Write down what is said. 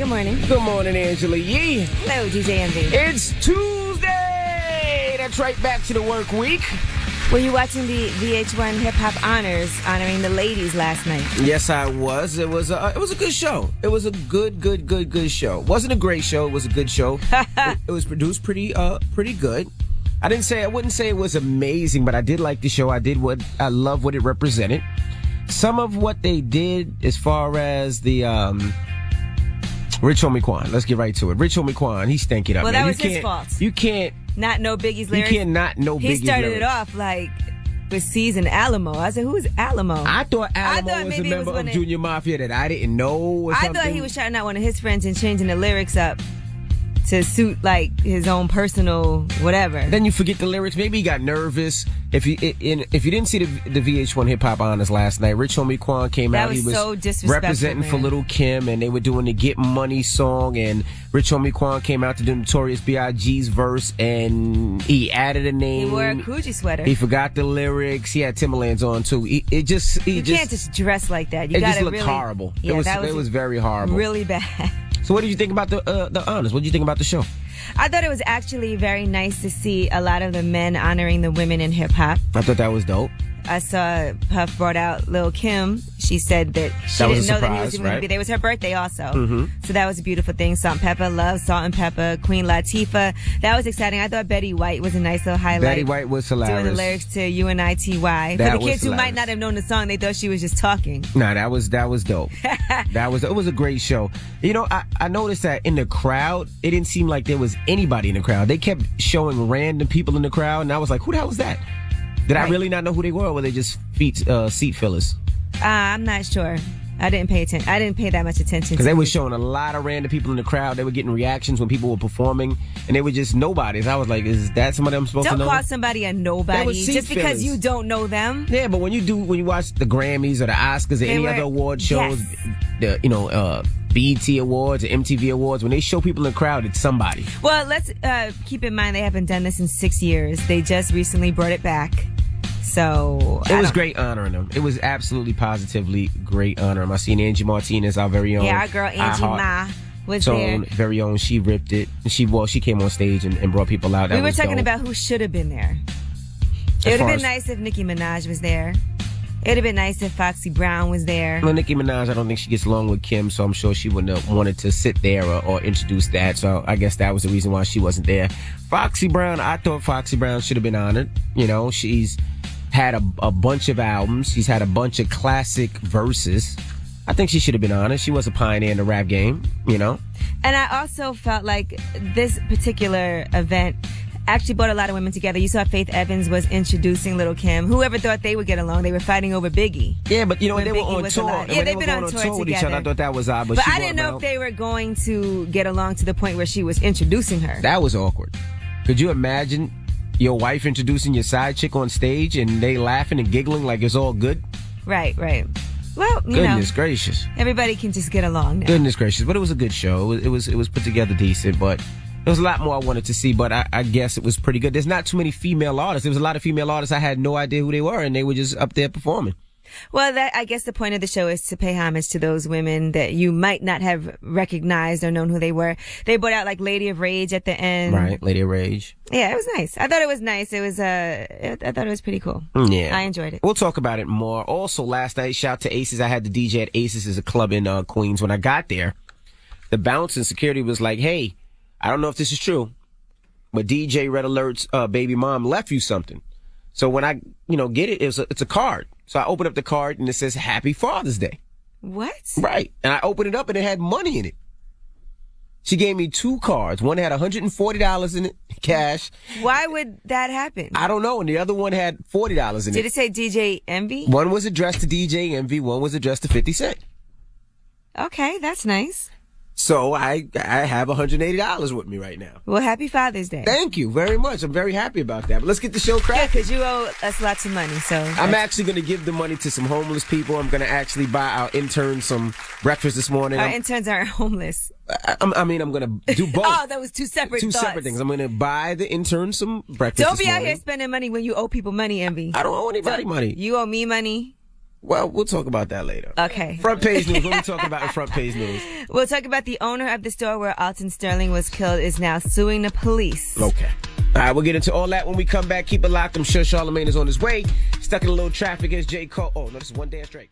Good morning. Good morning, Angela Yee. Hello, DJ Envy. It's Tuesday. That's right, back to the work week. Were you watching the VH1 Hip Hop Honors honoring the ladies last night? Yes, I was. It was a good show. It was a good show. It wasn't a great show. It was a good show. it was produced pretty good. I wouldn't say it was amazing, but I did like the show. I love what it represented. Some of what they did as far as the Rich Homie Quan. Let's get right to it. Rich Homie Quan, he stank it up. Well, man. that was his fault. You can't not know Biggie's lyrics. You cannot know Biggie's lyrics. He started it off like with C's and Alamo. I said, who's Alamo? I thought Alamo was a member of Junior Mafia that I didn't know or something. I thought he was shouting out one of his friends and changing the lyrics up to suit like his own personal whatever. Then you forget the lyrics. Maybe he got nervous. If you didn't see the VH1 Hip Hop Honors last night, Rich Homie Quan came out. He was so disrespectful, representing for Lil' Kim, and they were doing the Get Money song, and Rich Homie Quan came out to do Notorious B.I.G.'s verse, and he added a name. He wore a Coogee sweater. He forgot the lyrics. He had Timberlands on too. You can't just dress like that. It just looked horrible. Yeah, it was very horrible. Really bad. So what did you think about the honors? What did you think about the show? I thought it was actually very nice to see a lot of the men honoring the women in hip hop. I thought that was dope. I saw Puff brought out Lil' Kim. She said that she didn't know that he was going to be there. It was her birthday also. Mm-hmm. So that was a beautiful thing. Salt-N-Pepa, love Salt-N-Pepa, Queen Latifah. That was exciting. I thought Betty White was a nice little highlight. Betty White was hilarious. Doing the lyrics to UNITY. For the kids who might not have known the song, they thought she was just talking. No, that was dope. It was a great show. You know, I noticed that in the crowd, it didn't seem like there was anybody in the crowd. They kept showing random people in the crowd, and I was like, who the hell was that? Did I really not know who they were, or were they just seat fillers? I'm not sure. I didn't pay attention. I didn't pay that much attention. Because they were showing a lot of random people in the crowd. They were getting reactions when people were performing, and they were just nobodies. I was like, is that somebody I'm supposed to know? Don't call somebody a nobody just because you don't know them. Yeah, but when you watch the Grammys or the Oscars or any other award shows, BET Awards or MTV Awards, when they show people in the crowd, it's somebody. Well, let's keep in mind they haven't done this in 6 years. They just recently brought it back. So it was great honoring them. It was absolutely positively great honoring them. I seen Angie Martinez, our very own. Yeah, our girl Angie Ma was there. Very own. She ripped it. She came on stage and brought people out. We were talking about who should have been there. It would have been nice if Nicki Minaj was there. It would have been nice if Foxy Brown was there. Well, Nicki Minaj, I don't think she gets along with Kim, so I'm sure she wouldn't have wanted to sit there or introduce that. So I guess that was the reason why she wasn't there. Foxy Brown, I thought Foxy Brown should have been honored. You know, she's had a bunch of albums. She's had a bunch of classic verses. I think she should have been honored. She was a pioneer in the rap game, you know. And I also felt like this particular event actually brought a lot of women together. You saw Faith Evans was introducing Lil' Kim. Whoever thought they would get along, they were fighting over Biggie. Yeah, but you know, they were on tour. Yeah, they've been on tour with each other. I thought that was odd. But I didn't know if they were going to get along to the point where she was introducing her. That was awkward. Could you imagine your wife introducing your side chick on stage and they laughing and giggling like it's all good? Right. Well, goodness gracious. Everybody can just get along now. Goodness gracious. But it was a good show. It was put together decent, but there was a lot more I wanted to see, but I guess it was pretty good. There's not too many female artists. There was a lot of female artists I had no idea who they were, and they were just up there performing. Well, I guess the point of the show is to pay homage to those women that you might not have recognized or known who they were. They brought out like Lady of Rage at the end. Right, Lady of Rage. Yeah, it was nice. I thought it was nice. I thought it was pretty cool. Yeah. I enjoyed it. We'll talk about it more. Also, last night, shout out to Aces. I had the DJ at Aces, is a club in Queens. When I got there, the bounce and security was like, hey, I don't know if this is true, but DJ Red Alert's baby mom left you something. So when I, get it, it's a card. So I opened up the card and it says Happy Father's Day. What? Right. And I opened it up and it had money in it. She gave me 2 cards. One had $140 in it, cash. Why would that happen? I don't know. And the other one had $40 in it. Did it say DJ Envy? One was addressed to DJ Envy. One was addressed to 50 Cent. Okay, that's nice. So I have $180 with me right now. Well, happy Father's Day. Thank you very much. I'm very happy about that. But let's get the show cracking. Yeah, because you owe us lots of money. So I'm actually going to give the money to some homeless people. I'm going to actually buy our interns some breakfast this morning. Our interns aren't homeless. I'm going to do both. Oh, that was two separate things. I'm going to buy the interns some breakfast Don't be out here spending money when you owe people money, Envy. I don't owe anybody money. You owe me money. Well, we'll talk about that later. Okay. Front page news. What are we talking about in front page news? We'll talk about the owner of the store where Alton Sterling was killed is now suing the police. Okay. All right, we'll get into all that when we come back. Keep it locked. I'm sure Charlamagne is on his way. Stuck in a little traffic as J. Cole. Oh, no, this is One Dance Drake.